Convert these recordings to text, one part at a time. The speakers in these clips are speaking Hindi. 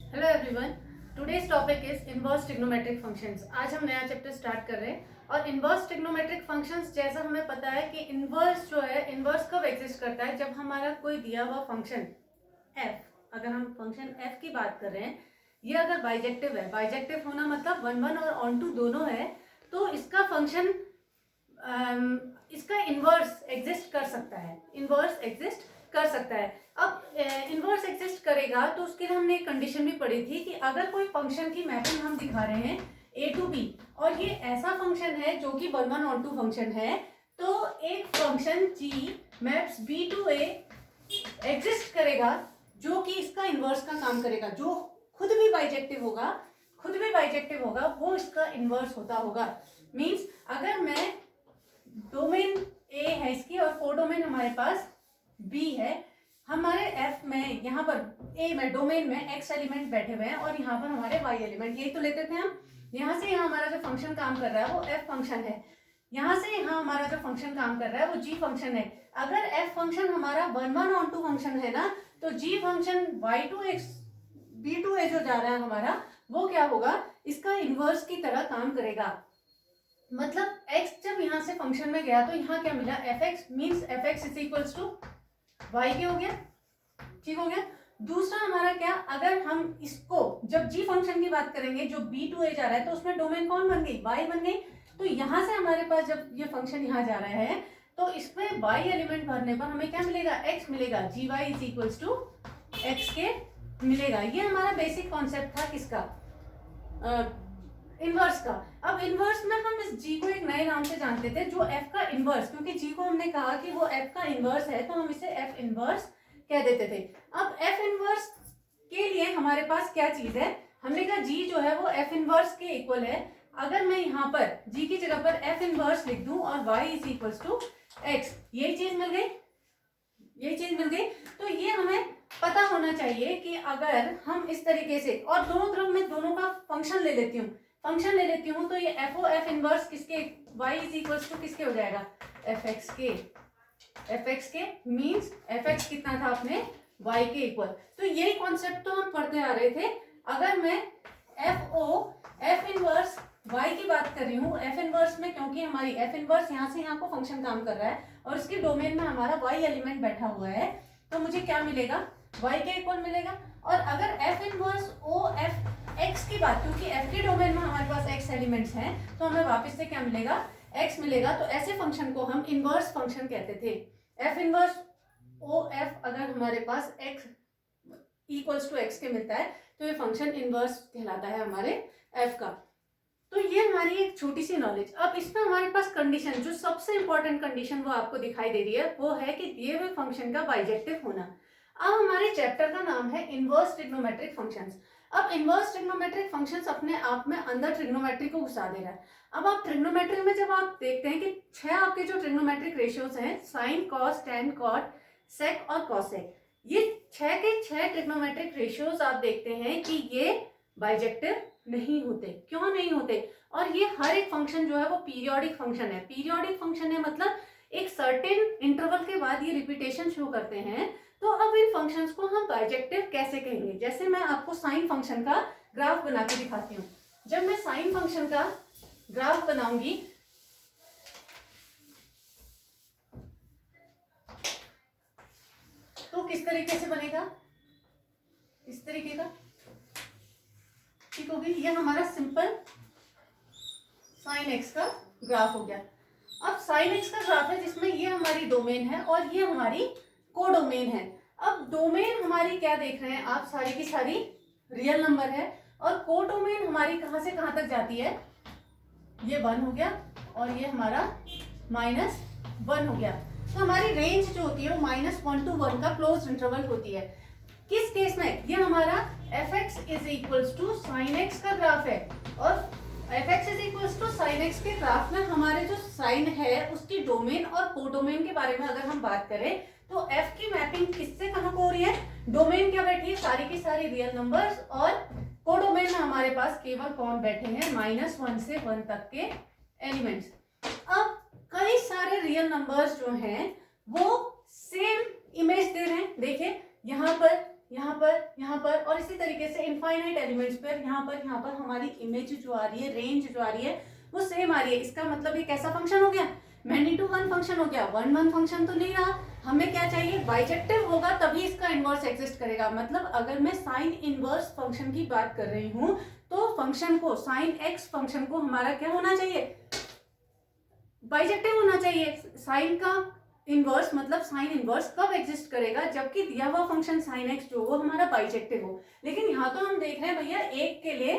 Hello everyone, today's topic is inverse trigonometric functions. आज हम नया चैप्टर स्टार्ट कर रहे हैं और इनवर्स ट्रिग्नोमेट्रिक फंक्शंस जैसा हमें पता है कि इनवर्स जो है इनवर्स कब एग्जिस्ट करता है, जब हमारा कोई दिया हुआ फंक्शन f, अगर हम फंक्शन f की बात कर रहे हैं, ये अगर बाइजेक्टिव है, बाइजेक्टिव होना मतलब वन वन और ऑन टू दोनों है, तो इसका फंक्शन इसका इनवर्स एग्जिस्ट कर सकता है, इनवर्स एग्जिस्ट कर सकता है। अब इनवर्स एग्जिस्ट करेगा तो उसके लिए हमने एक कंडीशन भी पढ़ी थी कि अगर कोई फंक्शन की मैपिंग हम दिखा रहे हैं a टू b और ये ऐसा फंक्शन है जो कि one one on to function है, तो एक function g maps b to a exist करेगा जो कि इसका इनवर्स का काम करेगा, जो खुद भी बाइजेक्टिव होगा वो इसका इनवर्स होता होगा। मींस अगर मैं डोमेन a है इसकी और कोडोमेन हमारे पास b है, हमारे f में यहाँ पर a में डोमेन में x एलिमेंट बैठे हुए हैं और यहाँ पर हमारे y एलिमेंट, यही तो लेते थे हम। यहाँ से यहाँ हमारा जो फंक्शन काम कर रहा है वो f फंक्शन है, यहाँ से यहाँ हमारा जो फंक्शन काम कर रहा है वो g फंक्शन है। अगर f फंक्शन हमारा one one on to function है ना, तो g function y to x b to a जो जा रहा है हमारा, वो क्या होगा, इसका इनवर्स की तरह काम करेगा। मतलब x जब यहाँ से फंक्शन में गया तो यहाँ क्या मिला, fx means fx is equals to y के हो गया, ठीक हो गया। दूसरा हमारा क्या, अगर हम इसको जब g फंक्शन की बात करेंगे जो b टू a जा रहा है, तो उसमें डोमेन कौन बन गई, y बन गई। तो यहाँ से हमारे पास जब ये फंक्शन यहाँ जा रहा है तो इसमें y एलिमेंट भरने पर हमें क्या मिलेगा, x मिलेगा, gy is equals to x के मिलेगा। ये हमारा बेसिक कॉन्सेप्ट था किसका, इनवर्स का। अब इनवर्स में हम इस g को एक नए नाम से जानते थे, जो f का इनवर्स, क्योंकि g को हमने कहा कि वो f का इनवर्स है तो हम इसे f इनवर्स कह देते थे। अब f इनवर्स के लिए हमारे पास क्या चीज है, हमने कहा g जो है वो f इनवर्स के इक्वल है। अगर मैं यहाँ पर g की जगह पर f इनवर्स लिख दूं और y is equals to x, यही चीज मिल गई। तो ये हमें पता होना चाहिए कि अगर हम इस तरीके से, और दोनों तरफ मैं दोनों का फंक्शन ले लेती हूँ, तो ये f इनवर्स किसके, y इज इक्वल्स टू किसके हो जाएगा, fx के मींस fx कितना था अपने y के इक्वल। तो यही कॉन्सेप्ट तो हम पढ़ते आ रहे थे। अगर मैं f इनवर्स y की बात कर रही हूँ, f इनवर्स में क्योंकि हमारी f इनवर्स यहाँ से यहाँ को फंक्शन काम कर रहा है और इसके डोमेन में हमारा y एलिमेंट बैठा हुआ है, तो मुझे क्या मिलेगा, y के इक्वल मिलेगा। और अगर f inverse o f x की बात, क्योंकि f के डोमेन में हमारे पास x एलिमेंट्स हैं, तो हमें वापस से क्या मिलेगा, x मिलेगा। तो ऐसे फंक्शन को हम इनवर्स फंक्शन कहते थे। f इनवर्स o f अगर हमारे पास x इक्वल्स टू x के मिलता है तो ये फंक्शन इनवर्स कहलाता है हमारे f का। तो ये हमारी एक छोटी सी नॉलेज। अब इसमें हमारे पास कंडीशन, जो सबसे इंपॉर्टेंट कंडीशन वो आपको दिखाई दे रही है, वो है कि दिए हुए फंक्शन का बाइजेक्टिव होना। अब हमारे चैप्टर का नाम है इनवर्स ट्रिग्नोमेट्रिक फंक्शंस। अब इनवर्स ट्रिग्नोमेट्रिक फंक्शंस अपने आप में अंदर ट्रिग्नोमेट्री को घुसा दे रहा है। अब आप ट्रिग्नोमेट्री में जब आप देखते हैं कि 6 आपके जो ट्रिग्नोमेट्रिक रेशियोज हैं, साइन, कॉस, टेन, कॉट, सेक और कॉसेक, ये 6 के 6 ट्रिग्नोमेट्रिक रेशियोज आप देखते हैं कि ये बाइजेक्टिव नहीं होते। क्यों नहीं होते, और ये हर एक फंक्शन जो है वो पीरियोडिक फंक्शन है। पीरियोडिक फंक्शन है मतलब एक सर्टेन इंटरवल के बाद ये रिपीटेशन शो करते हैं। तो अब इन फंक्शंस को हम बाइजेक्टिव कैसे कहेंगे, जैसे मैं आपको साइन फंक्शन का ग्राफ बना के दिखाती हूँ। जब मैं साइन फंक्शन का ग्राफ बनाऊंगी तो किस तरीके से बनेगा, इस तरीके का, ठीक होगी। ये हमारा सिंपल साइन एक्स का ग्राफ हो गया। अब साइन एक्स का ग्राफ है जिसमें ये हमारी डोमेन है और ये हमारी कोडोमेन है। अब डोमेन हमारी क्या देख रहे हैं आप, सारी की सारी रियल नंबर है, और कोडोमेन हमारी कहां से कहां तक जाती है, ये 1 हो गया और ये हमारा -1 हो गया। तो हमारी रेंज जो होती है वो -1 to 1 का क्लोज इंटरवल होती है। किस केस में, ये हमारा fx is equals to sine x का ग्राफ है, और fx is equals to sine x के ग्राफ में हमारे जो साइन है उसकी डोमेन और कोडोमेन के बारे में अगर हम बात करें तो f की मैपिंग किससे कहां को हो रही है, डोमेन क्या बैठी है, सारी की सारी रियल नंबर्स, और कोडोमेन में हमारे पास केवल कौन बैठे हैं, -1 से 1 तक के एलिमेंट्स। अब कई सारे रियल नंबर्स जो हैं वो सेम इमेज दे रहे हैं। देखिए यहाँ पर यहाँ पर और इसी तरीके से इनफाइनाइट एलिमेंट्स पर यहाँ पर हमारी इमेज जो आ रही है, रेंज जो आ रही है वो सेम आ रही है। इसका मतलब ये कैसा फंक्शन हो गया, मैनी टू वन फंक्शन हो गया। वन वन फंक्शन तो नहीं रहा, हमें क्या चाहिए, बाइजेक्टिव होगा तभी इसका इनवर्स एग्जिस्ट करेगा। मतलब अगर मैं साइन इनवर्स फंक्शन की बात कर रही हूं तो फंक्शन को, साइन एक्स फंक्शन को हमारा क्या होना चाहिए, बाइजेक्टिव होना चाहिए। साइन का इनवर्स मतलब साइन इनवर्स कब एग्जिस्ट करेगा, जबकि दिया हुआ फंक्शन साइन एक्स जो वो हमारा बाइजेक्टिव हो। लेकिन यहाँ तो हम देख रहे हैं भैया एक के लिए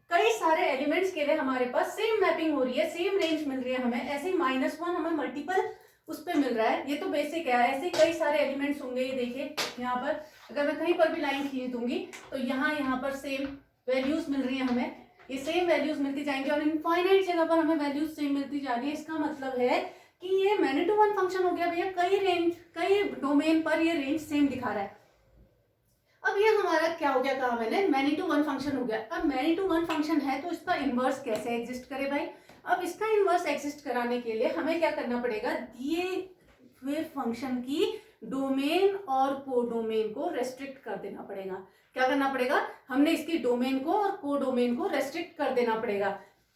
कई सारे एलिमेंट्स के लिए हमारे पास सेम मैपिंग हो रही है, सेम रेंज मिल रही है हमें। ऐसे ही -1 हमें मल्टीपल उस पे मिल रहा है, ये तो बेसिक है। ऐसे कई सारे एलिमेंट्स होंगे, ये देखिए यहाँ पर अगर मैं कहीं पर भी लाइन खींच दूंगी तो यहाँ पर सेम वैल्यूज मिल रही है हमें, ये सेम वैल्यूज मिलती जाएंगी और इनफाइनाइट जगह पर हमें वैल्यूज सेम मिलती जा रही है। इसका मतलब है कि ये मैनी टू वन फंक्शन हो गया भैया, कई रेंज, कई डोमेन पर ये रेंज सेम दिखा रहा है। अब ये हमारा क्या हो गया, कहा मैंने, मैनी टू वन फंक्शन हो गया। अब मैनी टू वन फंक्शन है तो इसका इनवर्स कैसे एग्जिस्ट करे भाई। अब इसका इनवर्स एग्जिस्ट कराने के लिए हमें क्या करना पड़ेगा, दिए हुए फंक्शन की डोमेन और कोडोमेन को रेस्ट्रिक्ट कर देना पड़ेगा। क्या करना पड़ेगा, हमने इसकी डोमेन को और कोडोमेन को रेस्ट्रिक्ट कर देना पड़ेगा,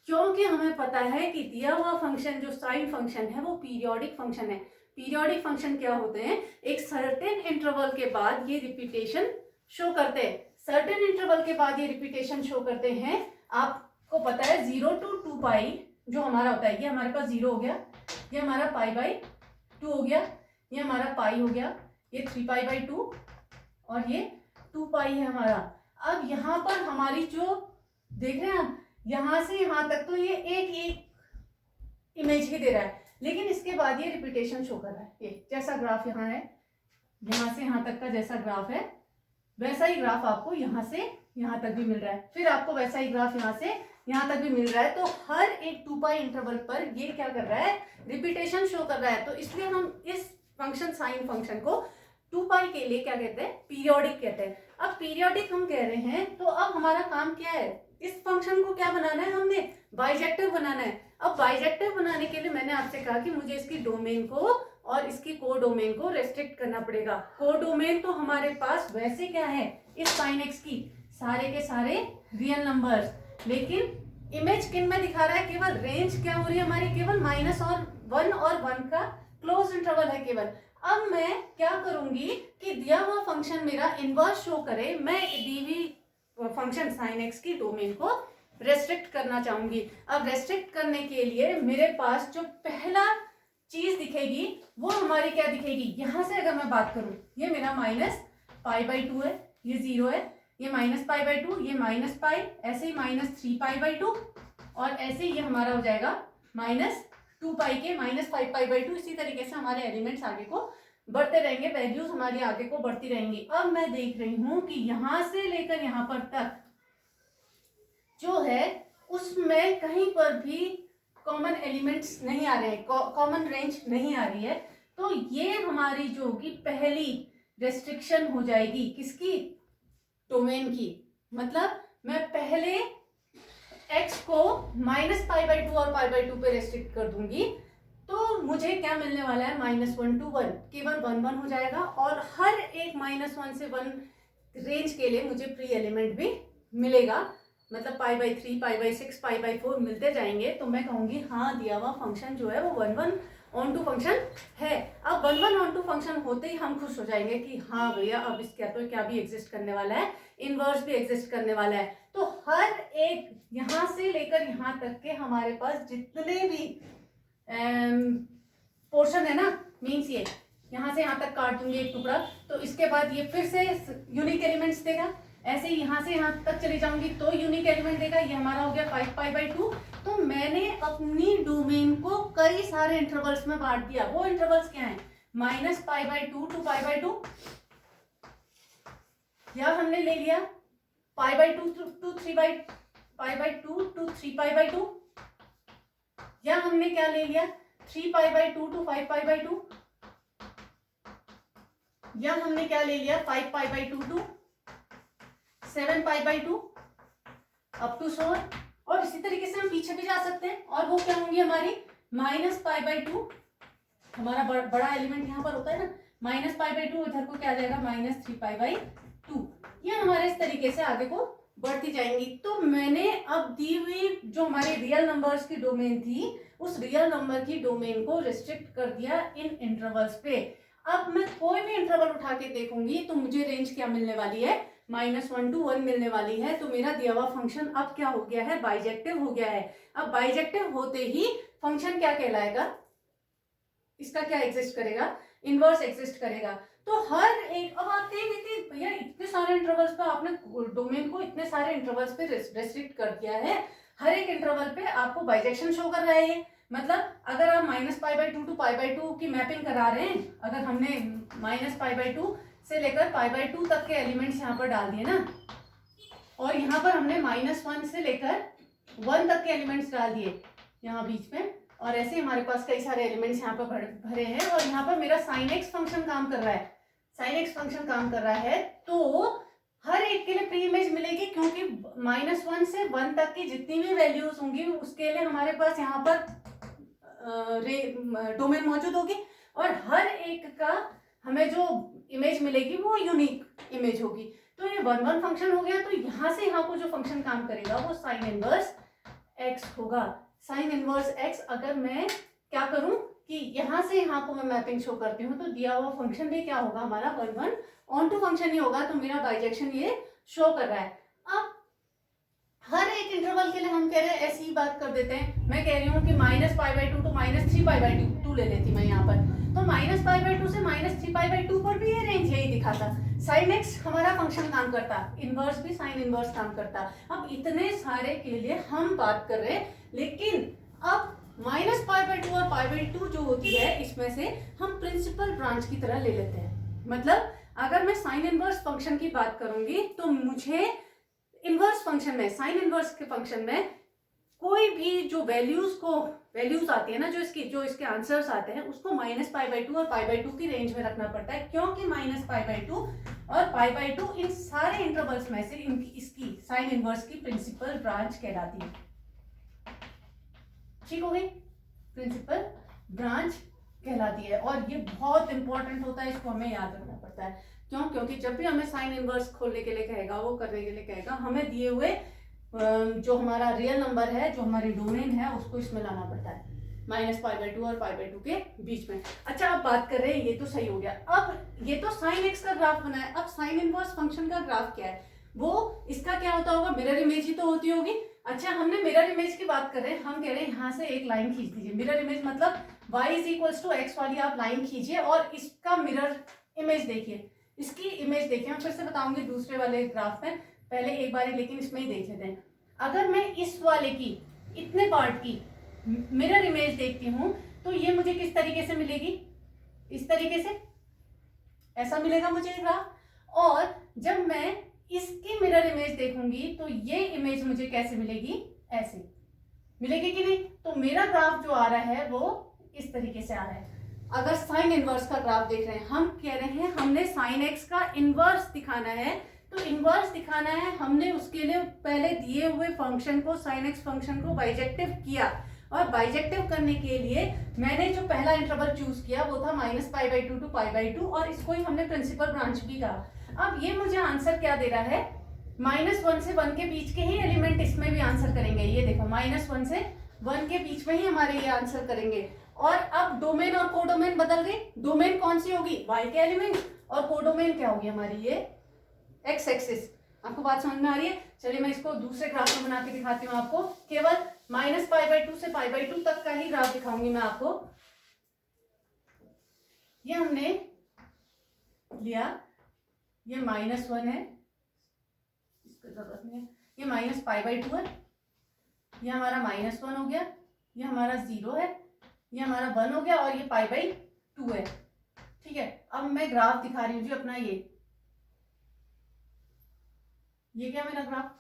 क्योंकि हमें पता है कि दिया हुआ फंक्शन जो साइन फंक्शन है वो पीरियोडिक फंक्शन है। पीरियोडिक फंक्शन क्या होते हैं, एक सर्टेन इंटरवल के बाद ये रिपीटेशन शो करते हैं, सर्टेन इंटरवल के बाद ये रिपीटेशन शो करते हैं। आपको पता है 0 to 2 पाई जो हमारा होता है, ये हमारे पास 0 हो गया, ये हमारा π/2 हो गया, ये हमारा पाई हो गया, ये 3π/2 और ये 2 पाई है हमारा। अब यहाँ पर हमारी जो देख रहे हैं आप, यहाँ से यहाँ तक तो ये एक इमेज ही दे रहा है, लेकिन इसके बाद ये रिपीटेशन शो कर रहा है। ये जैसा ग्राफ यहाँ है, यहाँ से यहाँ तक का जैसा ग्राफ है वैसा ही ग्राफ आपको यहाँ से यहाँ तक भी मिल रहा है, फिर आपको वैसा ही ग्राफ यहाँ से यहाँ तक भी मिल रहा है। तो हर एक 2 पाई इंटरवल पर ये क्या कर रहा है, रिपीटेशन शो कर रहा है। तो इसलिए हम इस फंक्शन साइन फंक्शन को 2 पाई के लिए क्या कहते हैं, पीरियोडिक कहते हैं। अब पीरियोडिक हम कह रहे हैं तो अब हमारा काम क्या है, इस फंक्शन को क्या बनाना है, हमने बाइजेक्टिव बनाना है। अब बाइजेक्टिव बनाने के लिए मैंने आपसे कहा कि मुझे इसकी डोमेन को और इसकी कोडोमेन को रेस्ट्रिक्ट करना पड़ेगा। कोडोमेन तो हमारे पास वैसे क्या है, इस साइन एक्स की सारे के सारे रियल नंबर्स, लेकिन इमेज किन में दिखा रहा है, केवल रेंज क्या हो रही है हमारी, केवल -1 और 1 का क्लोज इंटरवल है केवल। अब मैं क्या करूंगी कि दिया हुआ फंक्शन मेरा इनवर्स शो करे, मैं दी हुई फंक्शन साइन एक्स की डोमेन को रेस्ट्रिक्ट करना चाहूंगी। अब रेस्ट्रिक्ट करने के लिए मेरे पास जो पहला चीज दिखेगी वो हमारी क्या दिखेगी, यहां से अगर मैं बात करूं, ये मेरा -π/2 है, ये 0 है, ये -π/2, ये -π, ऐसे ही -3π/2 और ऐसे ही ये हमारा हो जाएगा -2 पाई के -5π/2। इसी तरीके से हमारे एलिमेंट्स आगे को बढ़ते रहेंगे, वैल्यूज हमारी आगे को बढ़ती रहेंगी। अब मैं देख रही हूं कि यहां से लेकर यहां पर तक जो है उसमें कहीं पर भी कॉमन एलिमेंट्स नहीं आ रहे हैं, कॉमन रेंज नहीं आ रही है। तो ये हमारी जो कि पहली रेस्ट्रिक्शन हो जाएगी, किसकी, डोमेन की। मतलब मैं पहले x को -π/2 और π/2 पे रेस्ट्रिक्ट कर दूंगी तो मुझे क्या मिलने वाला है, -1 to 1, केवल 1 1 हो जाएगा और हर एक -1 से 1 रेंज के लिए मुझे प्री एलिमेंट भी मिलेगा। मतलब π/3, π/6, π/4 मिलते जाएंगे। तो मैं कहूंगी हाँ, दिया हुआ फंक्शन जो है वो 1 1 ऑन टू फंक्शन है। अब 1 1 ऑन टू फंक्शन होते ही हम खुश हो जाएंगे कि हाँ भैया अब इसका तो क्या भी एग्जिस्ट करने वाला है, इनवर्स भी एग्जिस्ट करने वाला है। तो हर एक यहाँ से लेकर यहाँ तक के हमारे पास जितने भी पोर्शन है ना, मीन्स ये यहाँ से यहाँ तक काट दूंगी एक टुकड़ा, तो इसके बाद ये फिर से यूनिक एलिमेंट्स देगा। ऐसे ही यहाँ से यहाँ तक चली जाऊंगी तो यूनिक एलिमेंट देगा। ये हमारा हो गया 5π/2। तो मैंने अपनी डोमेन को कई सारे इंटरवल्स में बांट दिया। वो इंटरवल्स क्या हैं, -π/2 to π/2, या हमने ले लिया π/2 to 3π/2, या हमने क्या ले लिया 3π/2 to 5π/2, या हमने क्या ले लिया 5π/2 to 7π/2 अप टू 4। और इसी तरीके से हम पीछे भी जा सकते हैं और वो क्या होंगी हमारी -π/2, हमारा बड़ा एलिमेंट यहाँ पर होता है ना, माइनस पाई बाई टू, इधर को क्या आ जाएगा माइनस 3 पाई बाई 2। ये हमारे इस तरीके से आगे को बढ़ती जाएंगी। तो मैंने अब दी हुई जो हमारी रियल नंबर्स की डोमेन थी, उस रियल नंबर की डोमेन को रिस्ट्रिक्ट कर दिया इन इंटरवल्स पे। अब मैं कोई भी इंटरवल उठा के देखूंगी तो मुझे रेंज क्या मिलने वाली है, -1 to 1 मिलने वाली है। तो मेरा दिया हुआ फंक्शन अब क्या हो गया है, बाइजेक्टिव हो गया है। अब बाइजेक्टिव होते ही फंक्शन क्या कहलाएगा, इसका क्या एग्जिस्ट करेगा, इनवर्स एग्जिस्ट करेगा। तो हर एक, अब आप कहेंगे कि भैया इतने सारे इंटरवल्स पे आपने डोमेन को इतने सारे इंटरवल्स पे रेस्ट्रिक्ट कर दिया है, हर एक इंटरवल पे आपको बाइजेक्शन शो कर रहा है ये। मतलब अगर आप -π/2 to π/2 की मैपिंग करा रहे हैं, अगर हमने -π/2 से लेकर π/2 तक के एलिमेंट्स यहाँ पर डाल दिए ना, और यहाँ पर हमने -1 से लेकर 1 तक के एलिमेंट्स डाल दिए यहाँ बीच में, और ऐसे हमारे पास कई सारे एलिमेंट्स यहाँ पर भरे हैं, और यहाँ पर मेरा sin x फंक्शन काम कर रहा है, sin x फंक्शन काम कर रहा है। तो हर एक के लिए प्री इमेज मिलेगी, क्योंकि -1 से 1 तक की जितनी भी वैल्यूज होंगी उसके लिए हमारे पास यहाँ पर डोमेन मौजूद होगी, और हर एक का हमें जो इमेज मिलेगी वो यूनिक इमेज होगी। तो ये 1 1 फंक्शन हो गया। तो यहाँ से यहाँ को जो फंक्शन काम करेगा वो साइन इनवर्स x होगा। साइन इनवर्स x अगर मैं क्या करूं कि यहाँ से यहाँ को मैं मैपिंग शो करती हूँ, तो दिया हुआ फंक्शन भी क्या होगा हमारा 1 1 ऑन टू फंक्शन ही होगा। तो मेरा बाइजेक्शन ये शो कर रहा है। अब हर एक इंटरवल के लिए हम कह रहे हैं ऐसी ही बात कर देते हैं। मैं कह रही हूँ कि -π/2 to -3π/2 ले लेती मैं यहाँ पर, तो -π/2 से -3π/2 पर भी ये रेंज यही दिखाता। साइन एक्स हमारा फंक्शन काम करता, इनवर्स भी साइन इनवर्स काम करता। अब इतने सारे के लिए हम बात कर रहे हैं, लेकिन अब -π/2 और π/2 जो होती है इसमें से हम प्रिंसिपल ब्रांच की तरह ले लेते हैं। मतलब अगर मैं साइन इनवर्स फंक्शन की बात करूंगी तो मुझे इनवर्स फंक्शन में, साइन इनवर्स के फंक्शन में कोई भी जो वैल्यूज आती है ना, जो इसके आंसर्स आते हैं, उसको -π/2 और π/2 की रेंज में रखना पड़ता है, क्योंकि -π/2 और π/2 इन सारे इंटरवल्स में से इसकी साइन इनवर्स की प्रिंसिपल ब्रांच कहलाती है। ठीक हो गई, प्रिंसिपल ब्रांच कहलाती है। और ये बहुत इंपॉर्टेंट होता है, इसको हमें याद रखना पड़ता है। क्यों? क्योंकि जब भी हमें साइन इनवर्स खोलने के लिए कहेगा, वो करने के लिए कहेगा, हमें दिए हुए जो हमारा रियल नंबर है, जो हमारी डोमेन है, उसको इसमें लाना पड़ता है -π/2 और π/2 के बीच में। अच्छा, अब बात कर रहे हैं, ये तो सही हो गया। अब ये तो साइन एक्स का ग्राफ बना है। अब साइन इनवर्स फंक्शन का ग्राफ क्या है, वो इसका क्या होता होगा, मिरर इमेज ही तो होती होगी। अच्छा, हमने मिरर इमेज की बात कर रहे हैं, हम कह रहे हैं यहाँ से एक लाइन खींच दीजिए। मिरर इमेज मतलब y = x वाली आप लाइन खींचिए और इसका मिरर इमेज देखिए, इसकी इमेज देखिए। मैं फिर से बताऊंगी दूसरे वाले ग्राफ में, पहले एक बार लेकिन इसमें ही देख लेते हैं। अगर मैं इस वाले की इतने पार्ट की मिरर इमेज देखती हूँ तो ये मुझे किस तरीके से मिलेगी, इस तरीके से, ऐसा मिलेगा मुझे ग्राफ। और जब मैं इसकी मिरर इमेज देखूंगी तो ये इमेज मुझे कैसे मिलेगी, ऐसे मिलेगी कि नहीं। तो मेरा ग्राफ जो आ रहा है वो इस तरीके से आ रहा है। अगर साइन इनवर्स का ग्राफ देख रहे हैं, हम कह रहे हैं हमने साइन एक्स का इनवर्स दिखाना है, तो इनवर्स दिखाना है, हमने उसके लिए पहले दिए हुए फंक्शन को, साइन एक्स फंक्शन को बाइजेक्टिव किया। और बाइजेक्टिव करने के लिए मैंने जो पहला इंटरवल चूज किया वो था -π/2 to π/2, और इसको ही हमने प्रिंसिपल ब्रांच भी कहा। अब ये मुझे आंसर क्या दे रहा है, -1 से 1 के बीच के ही एलिमेंट इसमें भी आंसर करेंगे। ये देखो, -1 से 1 के बीच में ही हमारे ये आंसर करेंगे। और अब डोमेन और कोडोमेन बदल गई। डोमेन कौन सी होगी, y के एलिमेंट, और कोडोमेन क्या होगी हमारी, ये x एक्सिस। आपको बात समझ में आ रही है? चलिए मैं इसको दूसरे ग्राफ में बना के दिखाती हूँ आपको। केवल -π/2 से π/2 तक का ही ग्राफ दिखाऊंगी मैं आपको। ये हमने लिया, ये -1 है, इसकी जरूरत नहीं है। ये -π/2 है, ये हमारा -1 हो गया, ये हमारा 0 है, ये हमारा 1 हो गया, और ये π/2 है। ठीक है, अब मैं ग्राफ दिखा रही हूँ जी अपना। ये क्या मेरा ग्राफ,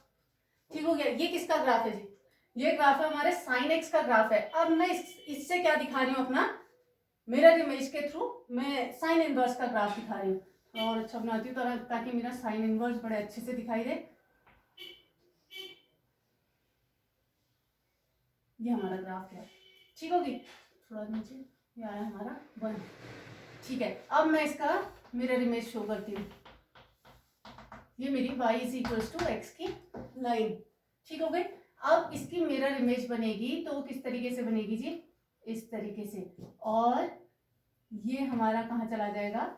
ठीक हो गया। ये किसका ग्राफ है जी, ये ग्राफ है हमारे साइन एक्स का ग्राफ है। अब मैं इससे क्या दिखा रही हूँ, अपना मिरर इमेज के थ्रू मैं साइन इनवर्स का ग्राफ दिखा रही हूँ। और अच्छा बनाती हूँ ताकि मेरा साइन इनवर्स बड़े अच्छे से दिखाई दे। ये हमारा ग्राफ है, ठीक होगी। थोड़ा नीचे, ये आया हमारा 1, ठीक है, अब मैं इसका मिरर इमेज शो करती हूँ। ये मेरी y is equals to x की लाइन, ठीक हो गई। अब इसकी मिरर इमेज बनेगी तो किस तरीके से बनेगी जी, इस तरीके से, और ये हमारा कहाँ चला जाएगा,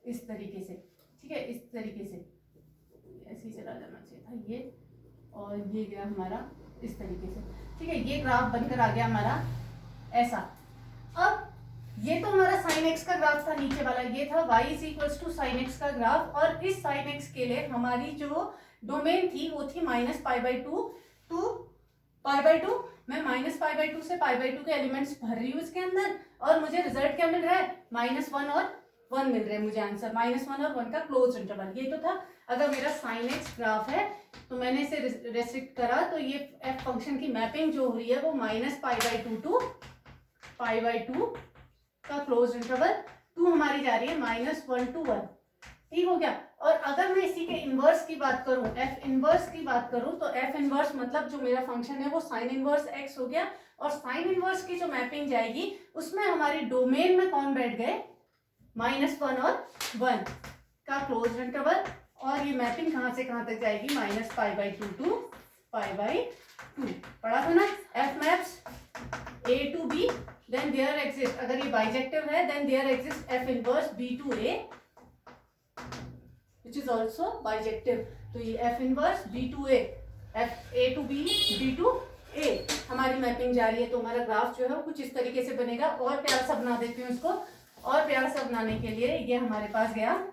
इस तरीके से, ठीक है, इस तरीके से ऐसे ही चला जाना चाहिए था ये, और ये गया हमारा इस तरीके से, ठीक है। ये ग्राफ बनकर आ गया हमारा ऐसा। अब ये तो हमारा sin x का ग्राफ था नीचे वाला, ये था y is equals to sin x का ग्राफ, और इस sin x के लिए हमारी जो डोमेन थी वो थी -π/2 टू π/2। मैं -π/2 से π/2 के एलिमेंट्स भर रही हूँ इसके अंदर, और मुझे रिजल्ट क्या मिल रहा है, -1 और 1 मिल रहे हैं मुझे आंसर, -1 और 1 का क्लोज इंटरवल। ये तो था, अगर मेरा sin x ग्राफ है तो मैंने इसे रेस्ट्रिक्ट करा, तो ये f फंक्शन की मैपिंग जो हो रही है वो -π/2 टू π/2 का क्लोज इंटरवल 2 हमारी जा रही है -1 to 1, ठीक हो गया। और अगर मैं इसी के इनवर्स की बात करूं, f इनवर्स की बात करूं, तो f इनवर्स मतलब जो मेरा फंक्शन है वो sin इनवर्स x हो गया, और sin इनवर्स की जो मैपिंग जाएगी उसमें हमारी डोमेन में कौन बैठ गए, -1 और 1 का क्लोज इंटरवल, और ये मैपिंग कहां से कहां तक जाएगी, -π/2 टू π/2। पढ़ा था ना, f maps a to b, then there exists, अगर ये बाइजेक्टिव है then there exists f inverse b to a which is also bijective। तो ये f inverse b to a, f a to b, b to a हमारी मैपिंग जा रही है। तो हमारा ग्राफ जो है वो कुछ इस तरीके से बनेगा। और प्यारा सा बना देती हूँ इसको, और प्यारा सा बनाने के लिए ये हमारे पास गया,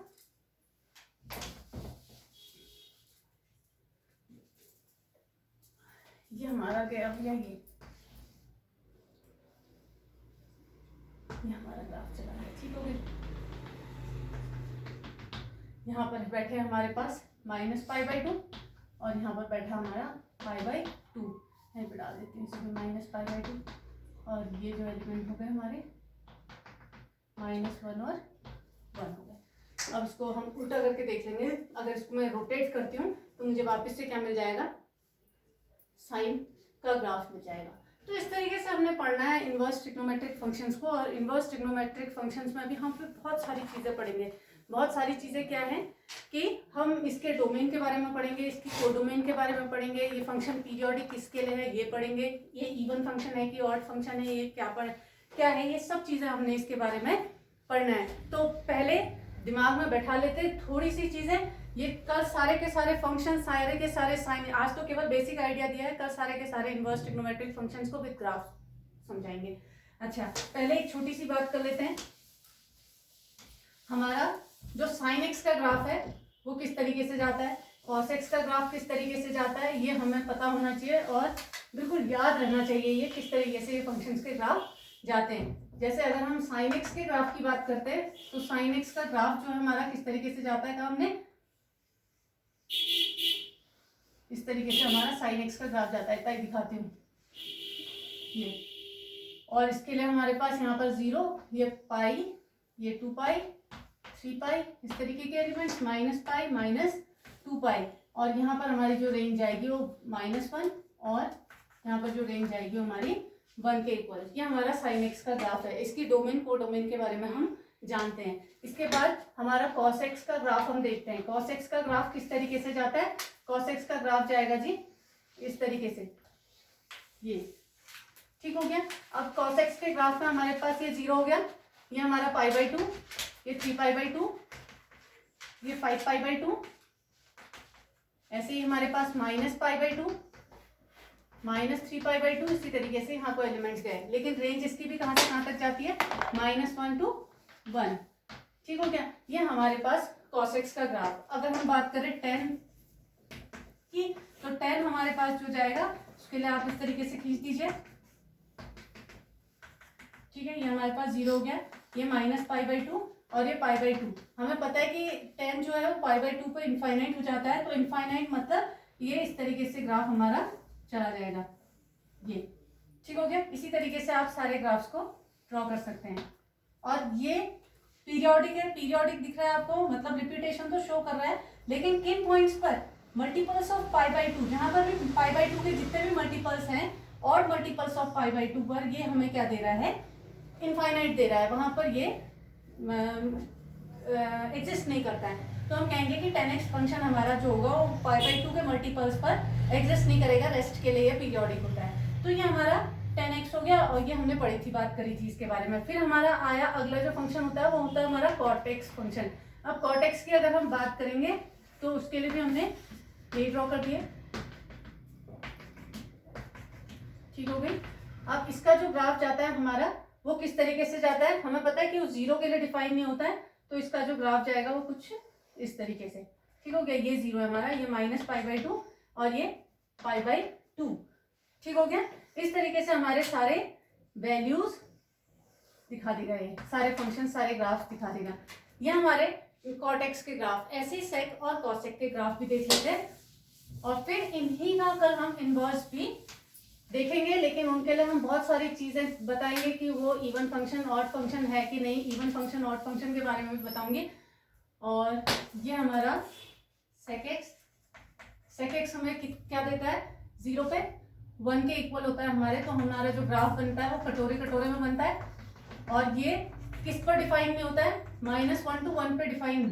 ये हमारा गया भैया, ये हमारा ग्राफ चला है, ठीक हो गया। यहाँ पर बैठे हमारे पास -π/2, और यहाँ पर बैठा हमारा π/2, यहीं पे डाल देती हूँ इसमें -π/2, और ये जो एलिमेंट हो गए हमारे -1 और 1 हो गए। अब इसको हम उल्टा करके देख लेंगे, अगर इसको मैं रोटेट करती हूँ तो मुझे वापस से क्या मिल जाएगा, साइन का ग्राफ मिल जाएगा। तो इस तरीके से हमने पढ़ना है इनवर्स ट्रिग्नोमेट्रिक फंक्शंस को, और इनवर्स ट्रिग्नोमेट्रिक फंक्शंस में भी हम फिर बहुत सारी चीज़ें पढ़ेंगे। बहुत सारी चीज़ें क्या हैं कि हम इसके डोमेन के बारे में पढ़ेंगे, इसकी कोडोमेन के बारे में पढ़ेंगे, ये फंक्शन पीरियोडिक किसके लिए है ये पढ़ेंगे, ये इवन फंक्शन है कि ऑड फंक्शन है, ये क्या है, ये सब चीज़ें हमने इसके बारे में पढ़ना है। तो पहले दिमाग में बैठा लेते थोड़ी सी चीज़ें, ये कल सारे के सारे फंक्शन, सारे के सारे साइन, आज तो केवल बेसिक आइडिया दिया है, कल सारे के सारे इनवर्स ट्रिग्नोमेट्रिक फंक्शंस को विद ग्राफ समझाएंगे। अच्छा, पहले एक छोटी सी बात कर लेते हैं, हमारा जो sin x का ग्राफ है वो किस तरीके से जाता है, cos x का ग्राफ किस तरीके से जाता है, ये हमें पता होना चाहिए और बिल्कुल याद रहना चाहिए ये किस तरीके से ये फंक्शंस के ग्राफ जाते हैं। जैसे अगर हम sin x के ग्राफ की बात करते हैं तो sin x का ग्राफ जो है हमारा किस तरीके से जाता है, कहा हमने, इस तरीके से हमारा sin x का ग्राफ जाता है, इतना दिखाती हूँ ये, और इसके लिए हमारे पास यहाँ पर 0, ये पाई, ये 2 पाई, 3 पाई, इस तरीके के एलिमेंट्स, -π, -2 पाई, और यहाँ पर हमारी जो रेंज आएगी वो -1, और यहाँ पर जो रेंज आएगी वो हमारी 1 के इक्वल। ये हमारा sin x का ग्राफ है। इसकी डोमेन को डोमेन के बारे में हम जानते हैं। इसके बाद हमारा cos x का ग्राफ हम देखते हैं। cos x का ग्राफ किस तरीके से जाता है, cos x का ग्राफ जाएगा जी इस तरीके से, ये ठीक हो गया। अब cos x के ग्राफ में हमारे पास ये 0 हो गया, ये हमारा π/2, ये 3π/2, ये 5π/2, ऐसे ही हमारे पास -π/2, -3π/2, इसी तरीके से यहाँ को एलिमेंट्स गए, लेकिन रेंज इसकी भी कहाँ से कहाँ तक जाती है, -1 to 1, ठीक हो गया। ये हमारे पास cos x का ग्राफ। अगर हम बात करें tan की, तो tan हमारे पास जो जाएगा उसके लिए आप इस तरीके से खींच दीजिए, ठीक है। ये हमारे पास 0 हो गया, ये -π/2 और ये π/2। हमें पता है कि tan जो है वो π/2 पे इनफाइनाइट हो जाता है, तो इनफाइनाइट मतलब ये इस तरीके से ग्राफ हमारा चला जाएगा, ये ठीक हो गया। इसी तरीके से आप सारे ग्राफ्स को ड्रॉ कर सकते हैं। और ये पीरियोडिक है, पीरियोडिक दिख रहा है आपको, मतलब रिपीटेशन तो शो कर रहा है, लेकिन किन पॉइंट्स पर, मल्टीपल्स ऑफ π/2, जहां पर भी π/2 के जितने भी मल्टीपल्स हैं और मल्टीपल्स ऑफ π/2 पर ये हमें क्या दे रहा है, इनफाइनाइट दे रहा है, वहां पर ये एग्जिस्ट नहीं करता है, तो हम कहेंगे कि 10x फंक्शन हमारा जो होगा वो π/2 के मल्टीपल्स पर एग्जिस्ट नहीं करेगा, रेस्ट के लिए ये पीरियोडिक होता है। तो ये हमारा 10x हो गया, और ये हमने पढ़ी थी, बात करी थी इसके बारे में। फिर हमारा आया अगला जो फंक्शन होता है वो होता है हमारा कॉर्टेक्स फंक्शन। अब कॉर्टेक्स की अगर हम बात करेंगे तो उसके लिए भी हमने ये ड्रॉ कर दिया, ठीक हो गई। अब इसका जो ग्राफ जाता है हमारा वो किस तरीके से जाता है, हमें पता है कि वो 0 के लिए डिफाइन नहीं होता है, तो इसका जो ग्राफ जाएगा वो कुछ इस तरीके से, ठीक हो गया। ये 0 है हमारा, ये -π/2 और ये π/2, ठीक हो गया। इस तरीके से हमारे सारे वैल्यूज दिखा देगा, ये सारे फंक्शन सारे ग्राफ दिखा देगा। ये हमारे कॉर्टेक्स के ग्राफ। ऐसे ही सेक और कॉसेक के ग्राफ भी देख लेते हैं, और फिर इन्हीं का कल हम इनवर्स भी देखेंगे, लेकिन उनके लिए हम बहुत सारी चीजें बताएंगे कि वो इवन फंक्शन ऑड फंक्शन है कि नहीं, इवन फंक्शन ऑड फंक्शन के बारे में भी बताऊंगी। और ये हमारा सेक एक्स हमें क्या देता है, 0 पे 1 के इक्वल होता है हमारे, तो हमारा जो ग्राफ बनता है वो कटोरे कटोरे में बनता है। और ये किस पर डिफाइन नहीं होता है, -1 to 1 पे डिफाइन,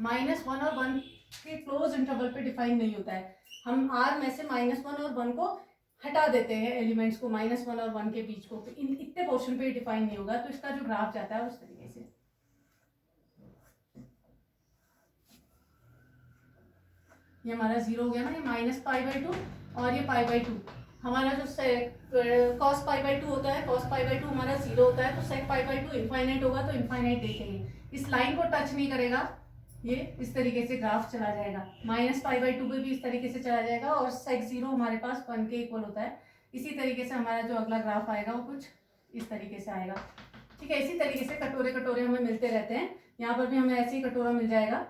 -1 और 1 के क्लोज इंटरवल पे डिफाइन नहीं होता है। हम आर में से -1 और 1 को हटा देते हैं, एलिमेंट्स को -1 और 1 के बीच को, तो इन इतने पोर्शन पे डिफाइन नहीं होगा। तो इसका जो ग्राफ जाता है उस तरीके से, ये हमारा 0 हो गया ना, ये -π/2 और ये π/2। हमारा जो cos π/2 होता है, cos π/2 हमारा 0 होता है, तो sec π/2 इनफाइनाइट होगा, तो इनफाइनाइट देखेंगे। इस लाइन को टच नहीं करेगा, ये इस तरीके से ग्राफ चला जाएगा। -π/2 पे भी इस तरीके से चला जाएगा, और sec 0 हमारे पास 1 के इक्वल होता है। इसी तरीके से हमारा जो अगला ग्राफ आएगा वो कुछ इस तरीके से आएगा, ठीक है। इसी तरीके से कटोरे कटोरे हमें मिलते रहते हैं, यहाँ पर भी हमें ऐसे ही कटोरा मिल जाएगा,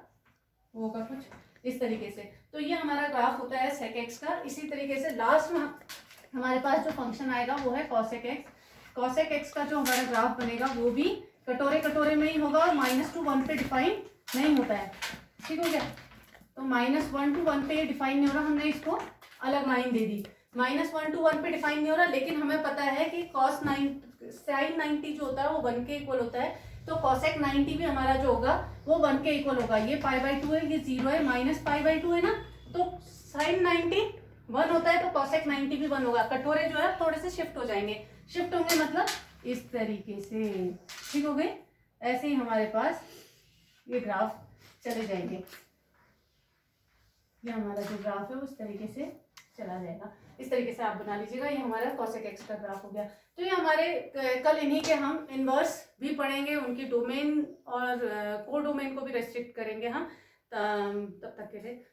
वो होगा कुछ इस तरीके से। तो ये हमारा ग्राफ होता है sec x का। इसी तरीके से लास्ट में हमारे पास जो फंक्शन आएगा वो है cosec x। cosec x का जो हमारा ग्राफ बनेगा वो भी कटोरे कटोरे में ही होगा, और -2 to 1 पे डिफाइन नहीं होता है, ठीक हो गया। तो -1 to 1 पे ये डिफाइन नहीं हो रहा, हमने इसको अलग लाइन दे दी। -1 to 1 पे डिफाइन नहीं हो रहा, लेकिन हमें पता है कि sin 90 जो होता है वो 1 के इक्वल होता है, तो cosec 90 भी हमारा जो होगा वो 1 के इक्वल होगा। ये π/2 है, ये 0 है, -π/2 है ना, तो sin 90 1 होता है, तो cosec 90 भी 1 होगा। कटोरे जो है थोड़े से शिफ्ट हो जाएंगे, शिफ्ट होंगे मतलब इस तरीके से, ठीक हो गए। ऐसे ही हमारे पास ये ग्राफ चले जाएंगे, ये हमारा जो ग्राफ है उस तरीके से चला जाएगा। इस तरीके से आप बना लीजिएगा, ये हमारा cosec x का ग्राफ हो गया। तो ये हमारे कल इन्हीं के हम इनवर्स भी पढ़ेंगे, उनकी डोमेन और को डोमेन को भी रेस्ट्रिक्ट करेंगे हम। तब तक के लिए